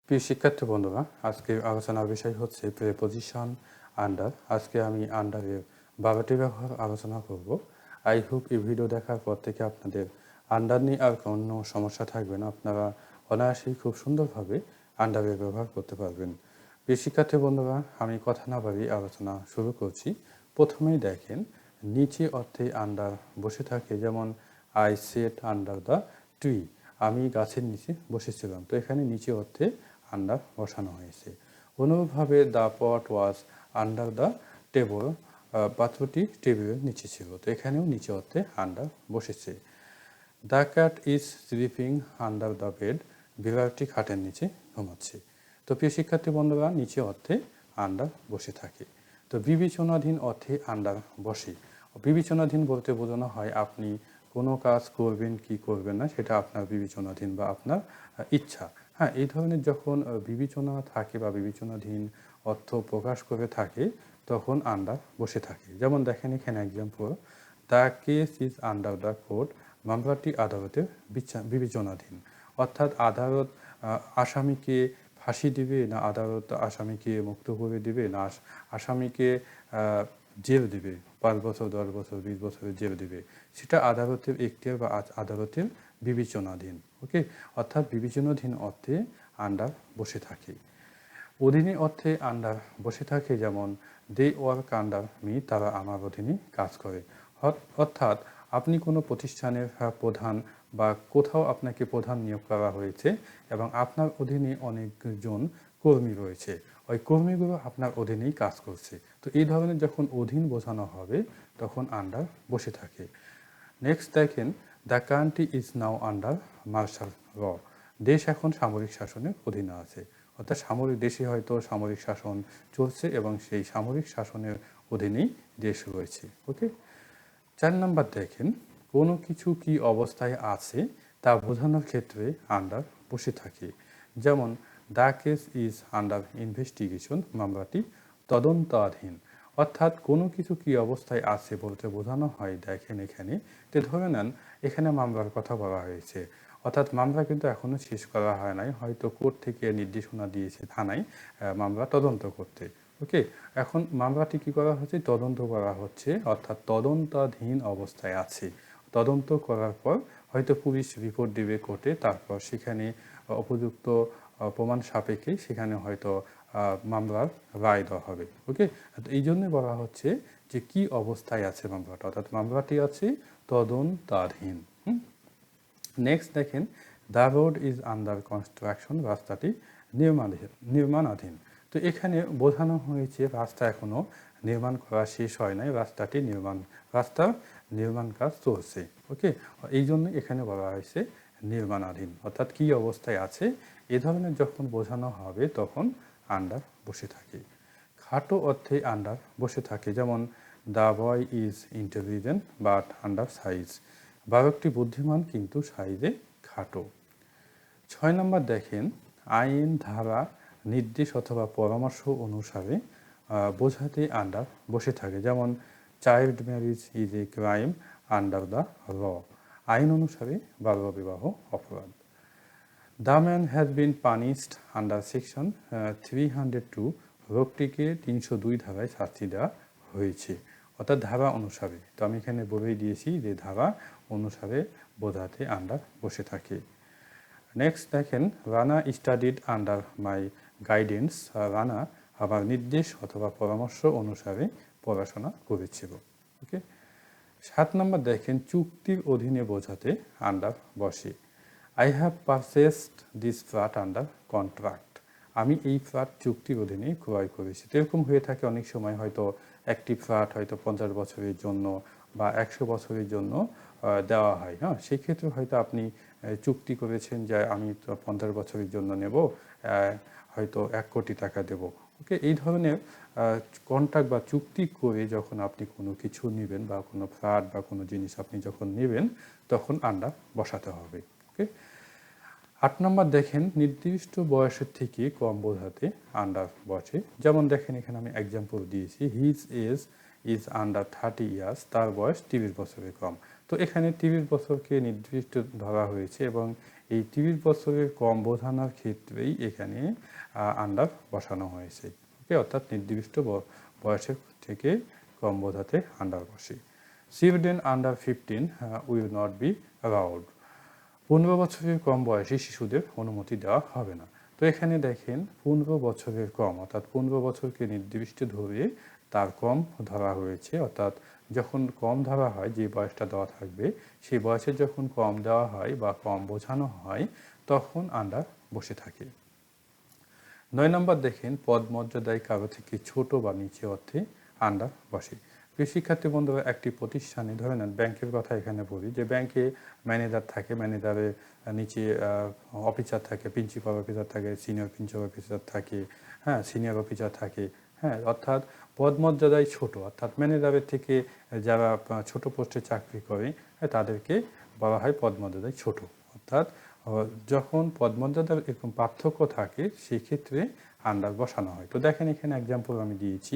প্রিয় শিক্ষার্থী বন্ধুরা, আজকের আলোচনার বিষয় হচ্ছে প্রেপোজিশন আন্ডার। আজকে আমি আন্ডারের 12টি ব্যবহার আলোচনা করব। আই হোপ এই ভিডিও দেখার পর থেকে আপনাদের আন্ডার নিয়ে আর কোনো সমস্যা থাকবে না। আপনারা অনায়াসেই খুব সুন্দরভাবে আন্ডারের ব্যবহার করতে পারবেন। প্রিয় শিক্ষার্থী বন্ধুরা, আমি কথা না বাড়িয়ে আলোচনা শুরু করছি। প্রথমেই দেখেন, নিচে অর্থে আন্ডার বসে থাকে, যেমন I set under the tree, আমি গাছের নিচে বসেছিলাম। তো এখানে নিচে অর্থে আন্ডার বসানো হয়েছে। অনুরূপভাবে the pot was under the table, পাত্রটি টেবিলের নিচে ছিল। তো এখানেও নিচে অর্থে আন্ডার বসেছে। The cat is sleeping under the bed, বিড়ালটি খাটের নিচে ঘুমাচ্ছে। তো প্রিয় শিক্ষার্থী বন্ধুরা, নিচে অর্থে আন্ডার বসে থাকে। তো বিবেচনাধীন অর্থে আন্ডার বসে। বিবেচনাধীন বলতে বোঝানো হয় আপনি কোনো কাজ করবেন কি করবেন না সেটা আপনার বিবেচনাধীন বা আপনার ইচ্ছা। হ্যাঁ, এই ধরনের যখন বিবেচনা থাকে বা বিবেচনাধীন অর্থ প্রকাশ করে থাকে তখন আন্ডার বসে থাকে। যেমন দেখেন এখানে example, the case is under the court, মামলাটি আদালতের বিবেচনাধীন। অর্থাৎ আদালত আসামিকে ফাঁসি দিবে না আদালত আসামিকে মুক্ত করে দিবে না আসামিকে জেল দিবে, 5 বছর 10 বছর 20 বছরের জেল দিবে, সেটা আদালতের এখতিয়ার বা আদালতের বিবেচনাধীন। ওকে, অর্থাৎ বিবেচনাধীন অর্থে আন্ডার বসে থাকে। অধীনে অর্থে আন্ডার বসে থাকে, যেমন দে ওয়ার্ক আন্ডার মি, তারা আমার অধীনে কাজ করে। অর্থাৎ আপনি কোনো প্রতিষ্ঠানের প্রধান বা কোথাও আপনাকে প্রধান নিয়োগ করা হয়েছে এবং আপনার অধীনে অনেকজন কর্মী রয়েছে, ওই কর্মীগুলো আপনার অধীনেই কাজ করছে। তো এই ধরনের যখন অধীন বোঝানো হবে তখন আন্ডার বসে থাকে। নেক্সট দেখেন, the country is now under martial law, দেশ এখন সামরিক শাসনের অধীনে আছে। অর্থাৎ সামরিক দেশে হয়তো সামরিক শাসন চলছে এবং সেই সামরিক শাসনের অধীনেই দেশ রয়েছে। ওকে, 4 নাম্বার দেখেন, কোনো কিছু কি অবস্থায় আছে তা বোঝানোর ক্ষেত্রে আন্ডার বসে থাকে। যেমন the case is under investigation, মামলাটি তদন্তাধীন। অর্থাৎ কোনো কিছু কি অবস্থায় আছে বলতে বোঝানো হয়, দেখেন এখানে তো ধরে নেন এখানে মামলার কথা বলা হয়েছে, অর্থাৎ মামলা কিন্তু এখনও শেষ করা হয় নাই, হয়তো কোর্ট থেকে নির্দেশনা দিয়েছে থানায় মামলা তদন্ত করতে। ওকে, এখন মামলাটি কী করা হচ্ছে, তদন্ত করা হচ্ছে, অর্থাৎ তদন্তাধীন অবস্থায় আছে। তদন্ত করার পর হয়তো পুলিশ রিপোর্ট দেবে কোর্টে, তারপর সেখানে উপযুক্ত প্রমাণ সাপেক্ষে সেখানে হয়তো মামলার রায় দেওয়া হবে। ওকে, এই জন্যে বলা হচ্ছে যে কি অবস্থায় আছে মামলাটা, অর্থাৎ মামলাটি আছে তদন্তাধীন। নেক্সট দেখেন, the road is under construction, রাস্তাটি নির্মাণাধীন। তো এখানে বোঝানো হয়েছে রাস্তা এখনও নির্মাণ করা শেষ হয় নাই, রাস্তার নির্মাণ কাজ চলছে। ওকে, এই জন্য এখানে বলা হয়েছে নির্মাণাধীন, অর্থাৎ কি অবস্থায় আছে এ ধরনের যখন বোঝানো হবে তখন আন্ডার বসে থাকে। খাটো অর্থে আন্ডার বসে থাকে, যেমন the boy is intelligent but under size, বালকটি বুদ্ধিমান কিন্তু সাইজে খাটো। 6 নম্বর দেখেন, আইন, ধারা, নির্দেশ অথবা পরামর্শ অনুসারে বোঝাতে আন্ডার বসে থাকে। যেমন child marriage is a crime under the law, আইন অনুসারে বাল্যবিবাহ অপরাধ। The man has been punished under section 302, রোগটিকে 302 ধারায় শাস্তি দেওয়া হয়েছে, অর্থাৎ ধারা অনুসারে। তো আমি এখানে বলেই দিয়েছি যে ধারা অনুসারে বোঝাতে আন্ডার বসে থাকে। নেক্সট দেখেন, রানা স্টাডিড আন্ডার মাই গাইডেন্স, রানা আমার নির্দেশ অথবা পরামর্শ অনুসারে পড়াশোনা করেছিল। ওকে, 7 নম্বর দেখেন, চুক্তির অধীনে বোঝাতে আন্ডার বসে। I have purchased this flat under contract, আমি এই ফ্ল্যাট চুক্তির অধীনে ক্রয় করেছি। তো এরকম হয়ে থাকে অনেক সময়, হয়তো একটি ফ্ল্যাট হয়তো 50 বছরের জন্য বা 100 বছরের জন্য দেওয়া হয়। হ্যাঁ, সেক্ষেত্রে হয়তো আপনি চুক্তি করেছেন যে আমি তো 50 বছরের জন্য নেব, হয়তো 1 কোটি টাকা দেব। ওকে, এই ধরনের কন্ট্রাক্ট বা চুক্তি করে যখন আপনি কোনো কিছু নেবেন বা কোনো ফ্ল্যাট বা কোনো জিনিস আপনি যখন নেবেন তখন আন্ডার বসাতে হবে। ওকে, 8 নম্বর দেখেন, নির্দিষ্ট বয়সের থেকে কম বোঝাতে আন্ডার বসে। যেমন দেখেন এখানে আমি এক্সাম্পল দিয়েছি, his age is under 30 years, তার বয়স 30 বছরের কম। তো এখানে 30 বছরকে নির্দিষ্ট ধরা হয়েছে এবং এই 30 বছরের কম বোঝানোর ক্ষেত্রেই এখানে আন্ডার বসানো হয়েছে। ওকে, অর্থাৎ নির্দিষ্ট বয়সের থেকে কম বোঝাতে আন্ডার বসে। Children under 15 will not be allowed. 15 বছরের কম বয়সী শিশুদের অনুমতি দেওয়া হবে না। তো এখানে দেখেন 15 বছরের কম, অর্থাৎ 15 বছরকে নির্দিষ্ট ধরে তার কম ধরা হয়েছে, অর্থাৎ যখন কম ধরা হয় যে বয়সটা দেওয়া থাকবে সেই বয়সে যখন কম দেওয়া হয় বা কম বোঝানো হয় তখন আন্ডার বসে থাকে। 9 নম্বর দেখেন পদমর্যাদায় কারো থেকে ছোট বা নিচে অর্থে আন্ডার বসে। প্রিয় শিক্ষার্থী বন্ধুরা, একটি প্রতিষ্ঠানে ধরে নেন ব্যাংকের কথা এখানে বলি, যে ব্যাংকে ম্যানেজার থাকে, ম্যানেজারের নিচে অফিসার থাকে, প্রিন্সিপাল অফিসার থাকে, সিনিয়র প্রিন্সিপাল অফিসার থাকে, হ্যাঁ সিনিয়র অফিসার থাকে, হ্যাঁ অর্থাৎ পদমর্যাদায় ছোট, অর্থাৎ ম্যানেজারের থেকে যারা ছোট পোস্টে চাকরি করে তাদেরকে বলা হয় পদমর্যাদায় ছোট। অর্থাৎ যখন পদমর্যাদার এরকম পার্থক্য থাকে সেক্ষেত্রে আন্ডার বসানো হয়। তো দেখেন এখানে এক্সাম্পল আমি দিয়েছি,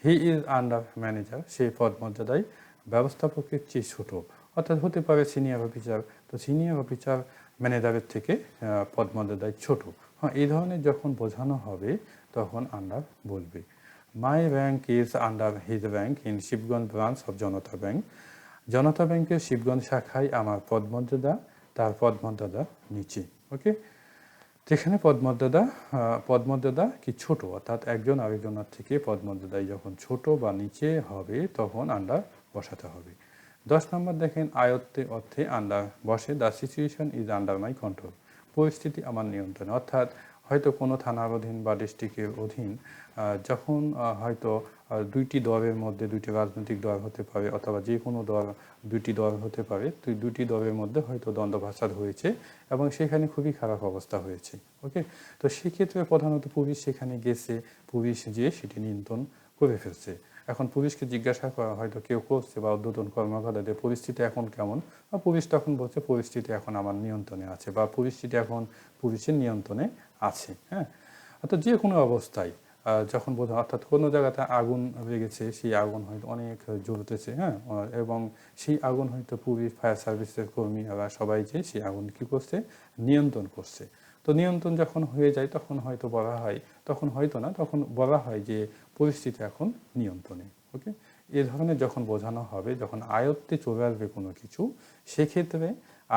হি ইজ আন্ডার ম্যানেজার, সে পদমর্যাদায় ব্যবস্থাপকের চেয়ে ছোট, অর্থাৎ হতে পারে সিনিয়র অফিসার, তো সিনিয়র অফিসার ম্যানেজারের থেকে পদমর্যাদায় ছোট। হ্যাঁ, এই ধরনের যখন বোঝানো হবে তখন আন্ডার বলবে। My rank is under his rank in Shibganj branch of Janata bank. Janata ব্যাংকের শিবগঞ্জ শাখায় আমার পদমর্যাদা তার পদমর্যাদা নিচে। ওকে, যেখানে পদমর্যাদা কি ছোট, অর্থাৎ একজন আরেকজনের থেকে পদমর্যাদায় যখন ছোট বা নিচে হবে তখন আন্ডার বসাতে হবে। 10 নম্বর দেখেন আয়ত্তে অর্থে আন্ডার বসে। The situation is under my control. পরিস্থিতি আমার নিয়ন্ত্রণে, অর্থাৎ হয়তো কোনো থানার অধীন বা ডিস্ট্রিক্টের অধীন যখন হয়তো দুইটি দলের মধ্যে, দুইটি রাজনৈতিক দল হতে পারে অথবা যে কোনো দল, দুইটি দল হতে পারে, তো দুইটি দলের মধ্যে হয়তো দ্বন্দ্ব ফাসাদ হয়েছে এবং সেখানে খুবই খারাপ অবস্থা হয়েছে। ওকে, তো সেক্ষেত্রে প্রধানত পুলিশ সেখানে গেছে, পুলিশ যেয়ে সেটি নিয়ন্ত্রণ করে ফেলছে। এখন পুলিশকে জিজ্ঞাসা করা হয়তো কেউ করছে বা ঊর্ধ্বতন কর্মকর্তাদের পরিস্থিতি এখন কেমন, বা পুলিশ তখন বলছে পরিস্থিতি এখন আমার নিয়ন্ত্রণে আছে বা পরিস্থিতি এখন পুলিশের নিয়ন্ত্রণে আছে। হ্যাঁ, অর্থাৎ যে কোনো অবস্থায় যখন বোঝা, অর্থাৎ কোনো জায়গাতে আগুন লেগেছে, সেই আগুন হয়তো অনেক জ্বলতেছে, হ্যাঁ, এবং সেই আগুন হয়তো পুলিশ, ফায়ার সার্ভিসের কর্মীরা সবাই যে সেই আগুন কী করছে, নিয়ন্ত্রণ করছে। তো নিয়ন্ত্রণ যখন হয়ে যায় তখন হয়তো বলা হয়, তখন হয়তো না, তখন বলা হয় যে পরিস্থিতি এখন নিয়ন্ত্রণে। ওকে, এ ধরনের যখন বোঝানো হবে, যখন আয়ত্তে চলে আসবে কোনো কিছু, সেক্ষেত্রে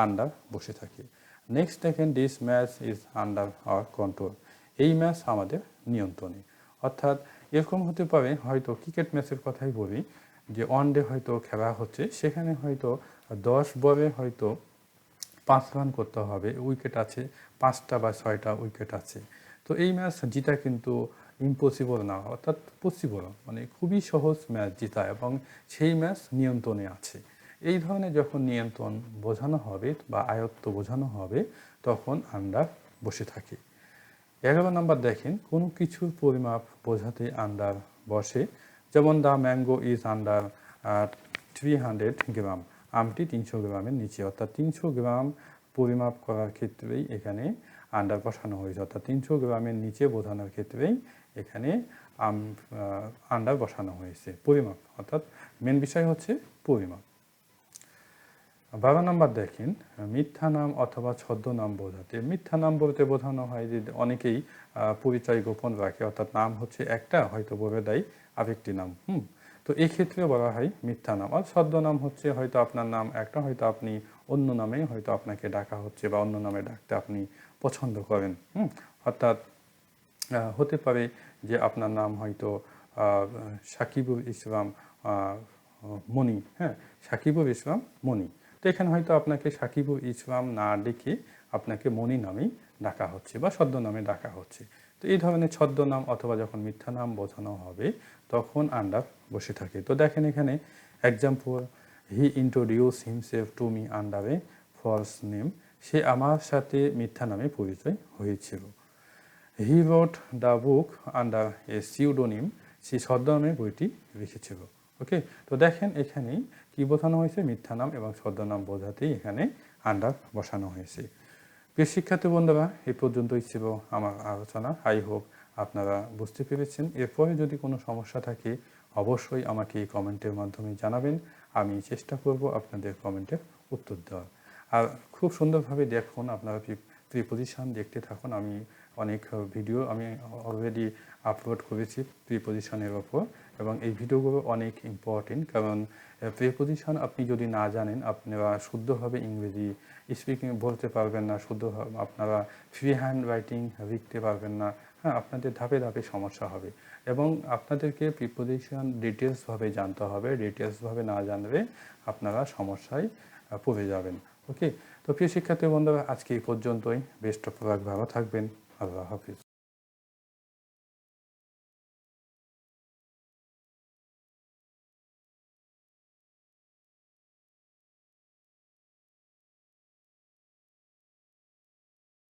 আন্ডার বসে থাকে। নেক্সট দেখেন this match is under our control. এই ম্যাচ আমাদের নিয়ন্ত্রণে, অর্থাৎ এরকম হতে পারে হয়তো ক্রিকেট ম্যাচের কথাই বলি, যে ওয়ান ডে হয়তো খেলা হচ্ছে, সেখানে হয়তো 10 বলে হয়তো 5 রান করতে হবে, উইকেট আছে 5টা বা 6টা উইকেট আছে। তো এই ম্যাচ জিতা কিন্তু ইম্পসিবল না, অর্থাৎ পসিবল, মানে খুবই সহজ ম্যাচ জিতা, এবং সেই ম্যাচ নিয়ন্ত্রণে আছে। এই ধরনের যখন নিয়ন্ত্রণ বোঝানো হবে বা আয়ত্ত বোঝানো হবে তখন আন্ডার বসে থাকে। 11 নম্বর দেখেন কোনো কিছুর পরিমাপ বোঝাতে আন্ডার বসে, যেমন দ্য ম্যাঙ্গো ইজ আন্ডার 300 গ্রাম, আমটি 300 গ্রামের নিচে, অর্থাৎ 300 গ্রাম পরিমাপ করার ক্ষেত্রেই এখানে আন্ডার বসানো হয়েছে, অর্থাৎ 300 গ্রামের নিচে বোঝানোর ক্ষেত্রেই এখানে আন্ডার বসানো হয়েছে। পরিমাপ, অর্থাৎ মেন বিষয় হচ্ছে পরিমাপ। 12 নম্বর দেখেন মিথ্যা নাম অথবা ছদ্মনাম বোঝাতে। মিথ্যা নাম বলতে বোঝানো হয় যে অনেকেই পরিচয় গোপন রাখে, অর্থাৎ নাম হচ্ছে একটা, হয়তো বলে দেয় আরেকটি নাম। তো এক্ষেত্রে বলা হয় মিথ্যা নাম। আর ছদ্মনাম হচ্ছে হয়তো আপনার নাম একটা, হয়তো আপনি অন্য নামে হয়তো আপনাকে ডাকা হচ্ছে বা অন্য নামে ডাকতে আপনি পছন্দ করেন। অর্থাৎ হতে পারে যে আপনার নাম হয়তো সাকিবুল ইসলাম মনি, হ্যাঁ, সাকিবুল ইসলাম মনি। তো এখানে হয়তো আপনাকে সাকিবুল ইসলাম না ডেকে আপনাকে মনি নামেই ডাকা হচ্ছে বা ছদ্মনামে ডাকা হচ্ছে। তো এই ধরনের ছদ্মনাম অথবা যখন মিথ্যা নাম বোঝানো হবে তখন আন্ডার বসে থাকে। তো দেখেন এখানে example, he introduce himself to me under a false name, সে আমার সাথে মিথ্যা নামে পরিচয় হয়েছিল। He wrote the book under a pseudonym, সে ছদ্মনামে বইটি লিখেছিল। ওকে, তো দেখেন এখানেই কি বোঝানো হয়েছে, মিথ্যা নাম এবং ছদ্মনাম বোঝাতেই এখানে আন্ডার বসানো হয়েছে। প্রিয় শিক্ষার্থী বন্ধুরা, এই পর্যন্তই ছিল আমার আলোচনা। আই হোপ আপনারা বুঝতে পেরেছেন। এরপরে যদি কোনো সমস্যা থাকে অবশ্যই আমাকে এই কমেন্টের মাধ্যমে জানাবেন, আমি চেষ্টা করব আপনাদের কমেন্টের উত্তর দেওয়ার। আর খুব সুন্দরভাবে দেখুন, আপনারা প্রিপোজিশন দেখতে থাকুন। আমি অনেক ভিডিও আমি অলরেডি আপলোড করেছি প্রিপোজিশনের ওপর, এবং এই ভিডিওগুলো অনেক ইম্পর্টেন্ট, কারণ প্রিপোজিশন আপনি যদি না জানেন আপনারা শুদ্ধভাবে ইংরেজি স্পিকিং বলতে পারবেন না, আপনারা ফ্রি হ্যান্ড রাইটিং লিখতে পারবেন না। হ্যাঁ, আপনাদের ধাপে ধাপে সমস্যা হবে, এবং আপনাদেরকে প্রিপোজিশন ডিটেলসভাবে জানতে হবে। ডিটেলসভাবে না জানলে আপনারা সমস্যায় পড়ে যাবেন। ওকে, তো প্রিয় শিক্ষার্থী বন্ধুরা, আজকে এই পর্যন্তই। বেস্ট অফ লাক, ভালো থাকবেন। আল্লাহ হাফিজ।